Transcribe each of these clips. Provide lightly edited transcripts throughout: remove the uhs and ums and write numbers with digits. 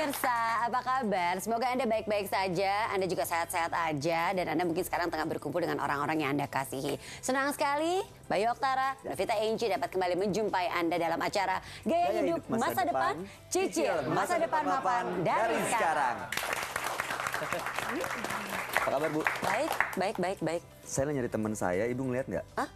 Pemirsa, apa kabar? Semoga Anda baik-baik saja, Anda juga sehat-sehat aja, dan Anda mungkin sekarang tengah berkumpul dengan orang-orang yang Anda kasihi. Senang sekali, Bayu Oktara, Davita Enci dapat kembali menjumpai Anda dalam acara Gaya Hidup Masa Depan, Cicil Masa Depan Mapan dari sekarang. Apa kabar, Bu? Baik. Saya nyari teman saya, Ibu ngeliat nggak? Hah?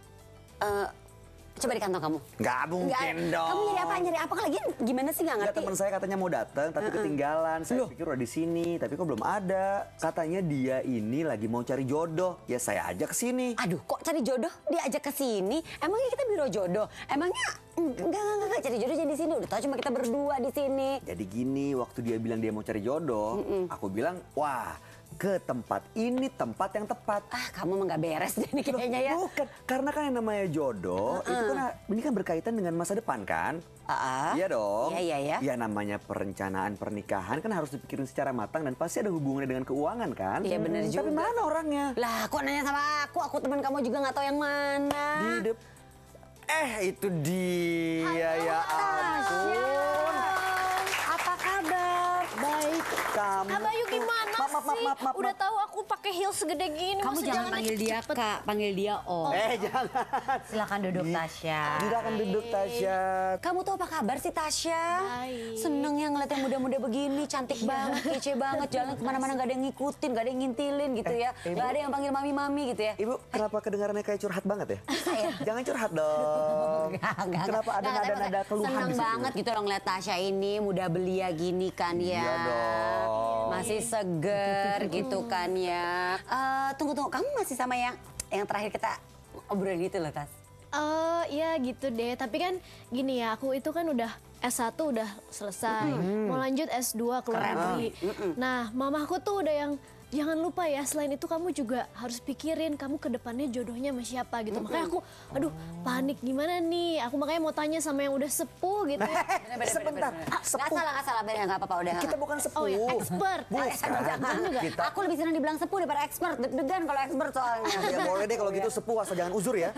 Coba di kantong kamu. Nggak mungkin dong. Kamu nyari apa lagi? Gimana sih, nggak ngerti? Teman saya katanya mau datang tapi ketinggalan. Saya pikir udah di sini, tapi kok belum ada. Katanya dia ini lagi mau cari jodoh. Ya saya ajak ke sini. Aduh, kok cari jodoh diajak ke sini? Emangnya kita biro jodoh? Emangnya enggak cari jodoh jadi di sini. Udah tahu cuma kita berdua di sini. Jadi gini, waktu dia bilang dia mau cari jodoh, aku bilang, wah, ke tempat ini tempat yang tepat. Kamu mah nggak beres deh nih kayaknya ya. Bukan, karena kan yang namanya jodoh itu kan ini kan berkaitan dengan masa depan kan? Iya dong. Iya. Ya namanya perencanaan pernikahan kan harus dipikirin secara matang dan pasti ada hubungannya dengan keuangan kan? Iya benar juga. Tapi mana orangnya? Lah, kok nanya sama aku teman kamu juga nggak tahu yang mana. Itu dia. Ya ampun. Apa kabar? Baik. Kamu. Bayu gimana sih? Maaf. Udah tahu aku pakai heels segede gini. Kamu masa jangan panggil dia cepet? Kak, panggil dia Om. Jangan. Silakan duduk Tasya. Silakan duduk Tasya. Kamu tuh apa kabar sih Tasya? Baik. Seneng ya ngeliat yang muda-muda begini, cantik banget, kece banget. Jalan kemana-mana gak ada yang ngikutin, gak ada yang ngintilin gitu ya. Gak ada yang panggil mami-mami gitu ya. Ibu, kenapa kedengarannya kayak curhat banget ya? Jangan curhat dong. Enggak. Kenapa ada nada-nada keluhan Seneng di situ? banget gitu loh ngeliat Tasya ini, muda belia gini kan ya. Iya dong. Masih seger gitu kan ya. Tunggu, kamu masih sama yang terakhir kita obrolin gitu loh, Tas? Ya gitu deh. Tapi kan gini ya, aku itu kan udah S1 udah selesai. Mau lanjut S2 ke luar negeri. Nah, mamaku tuh udah yang jangan lupa ya, selain itu kamu juga harus pikirin kamu ke depannya jodohnya sama siapa gitu. Makanya aku, aduh panik gimana nih. Aku makanya mau tanya sama yang udah sepuh gitu ya. Sebentar. Nggak salah, bener, nggak apa-apa udah. Kita bukan sepuh. Oh ya, expert. Jangan juga. Aku lebih senang dibilang sepuh daripada expert. Deg-degan kalau expert soalnya. Ya boleh deh kalau gitu sepuh, asal jangan uzur ya.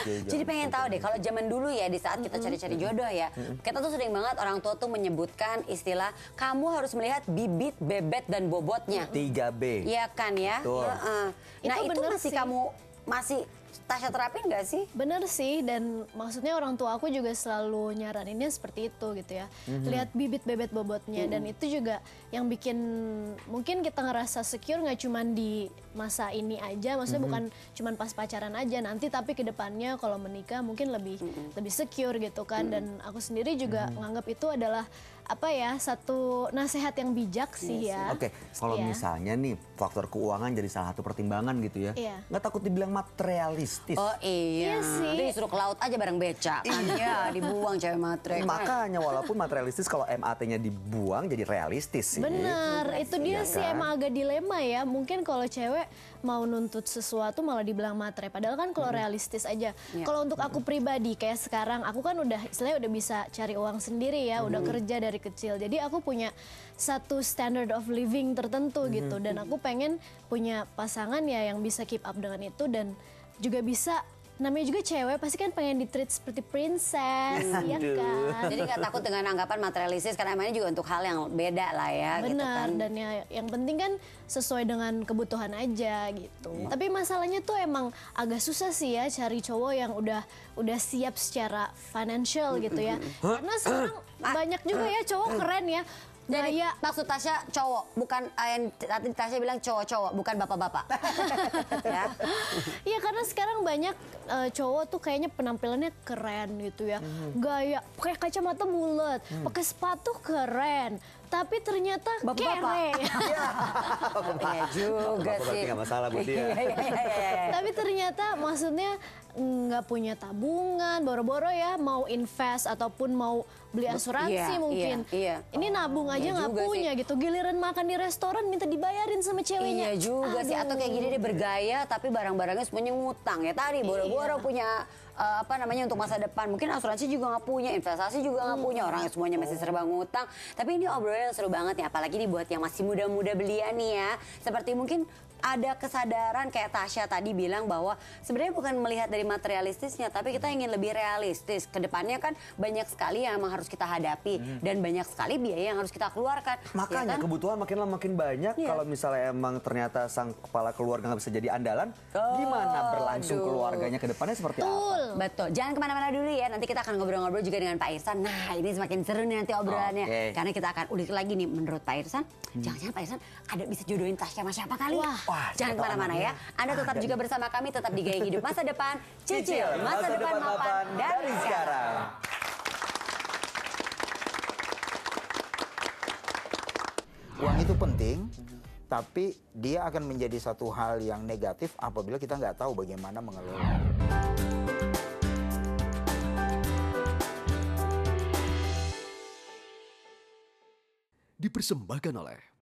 Jadi pengen tahu deh, kalau zaman dulu ya di saat kita cari-cari jodoh ya, kita tuh sering banget orang tua tuh menyebutkan istilah kamu harus melihat bibit, bebet dan bobotnya. 3B. Iya kan ya. Betul. Nah itu bener masih sih. masih Tasya terapin nggak sih? Bener sih, dan maksudnya orang tua aku juga selalu nyaraninnya seperti itu gitu ya. Lihat bibit bebet bobotnya, dan itu juga yang bikin mungkin kita ngerasa secure nggak cuma di masa ini aja, maksudnya bukan cuma pas pacaran aja nanti, tapi kedepannya kalau menikah mungkin lebih secure gitu kan. Dan aku sendiri juga nganggap itu adalah apa ya, satu nasihat yang bijak sih ya. Oke, kalau Iya. misalnya nih faktor keuangan jadi salah satu pertimbangan gitu ya. Iya. Nggak takut dibilang materialistis. Oh iya. Iya sih. Nanti disuruh ke laut aja bareng becak kan ya, dibuang cewek matre. Makanya walaupun materialistis kalau MAT-nya dibuang jadi realistis sih. Bener, itu dia Iya sih kan? emang agak dilema ya. Mungkin kalau cewek mau nuntut sesuatu malah dibilang matre. Padahal kan kalau realistis aja. Kalau untuk aku pribadi kayak sekarang, aku kan udah istilahnya udah bisa cari uang sendiri ya, udah kerja dari kecil. Jadi aku punya satu standard of living tertentu gitu. Dan aku pengen punya pasangan ya yang bisa keep up dengan itu, dan juga bisa, namanya juga cewek pasti kan pengen di-treat seperti princess, ya kan? Jadi nggak takut dengan anggapan materialistis karena emangnya juga untuk hal yang beda lah ya. Gitu Benar, kan. dan ya yang penting kan sesuai dengan kebutuhan aja gitu. Tapi masalahnya tuh emang agak susah sih ya cari cowok yang udah siap secara financial gitu ya. Karena sekarang banyak juga ya cowok keren ya. Jadi Gaya, maksud Tasya cowok, bukan tadi Tasya bilang cowok-cowok, bukan bapak-bapak. Ya. iya karena sekarang banyak cowok tuh kayaknya penampilannya keren gitu ya. Gaya, pakai kacamata bulat, pakai sepatu keren. Tapi ternyata kere. Iya juga Bapak berarti sih. nggak masalah buat dia. Iya. Tapi ternyata maksudnya nggak punya tabungan, boro-boro ya mau invest ataupun mau beli asuransi Iya, mungkin. iya. Ini nabung aja Iya nggak juga punya gitu. Giliran makan di restoran minta dibayarin sama ceweknya. Iya juga sih, atau kayak gini dia bergaya tapi barang-barangnya semuanya ngutang ya. Tadi boro-boro punya untuk masa depan. Mungkin asuransi juga nggak punya, investasi juga nggak punya, orang semuanya masih serba ngutang. Tapi ini obrolan yang seru banget ya, apalagi nih buat yang masih muda-muda belia nih ya. Seperti mungkin ada kesadaran kayak Tasya tadi bilang bahwa sebenarnya bukan melihat dari materialistisnya, tapi kita ingin lebih realistis. Kedepannya kan banyak sekali yang emang harus kita hadapi dan banyak sekali biaya yang harus kita keluarkan. Makanya ya kan? kebutuhan makin lama makin banyak. Iya. Kalau misalnya emang ternyata sang kepala keluarga nggak bisa jadi andalan, gimana berlangsung aduh. keluarganya ke depannya seperti apa? Betul, jangan kemana-mana dulu ya. Nanti kita akan ngobrol-ngobrol juga dengan Pak Irsan. Nah, ini semakin seru nih nanti obrolannya. Oke. Karena kita akan ulik lagi nih menurut Pak Irsan. Jangan-jangan Pak Irsan ada bisa jodohin Tasya sama siapa kali? Wah, Jangan siapa kemana-mana ya. Anda tetap juga bersama kami, tetap di Gaya Hidup Masa Depan. Cicil masa depan mapan dari sekarang. Uang itu penting, tapi dia akan menjadi satu hal yang negatif apabila kita nggak tahu bagaimana mengelola. Dipersembahkan oleh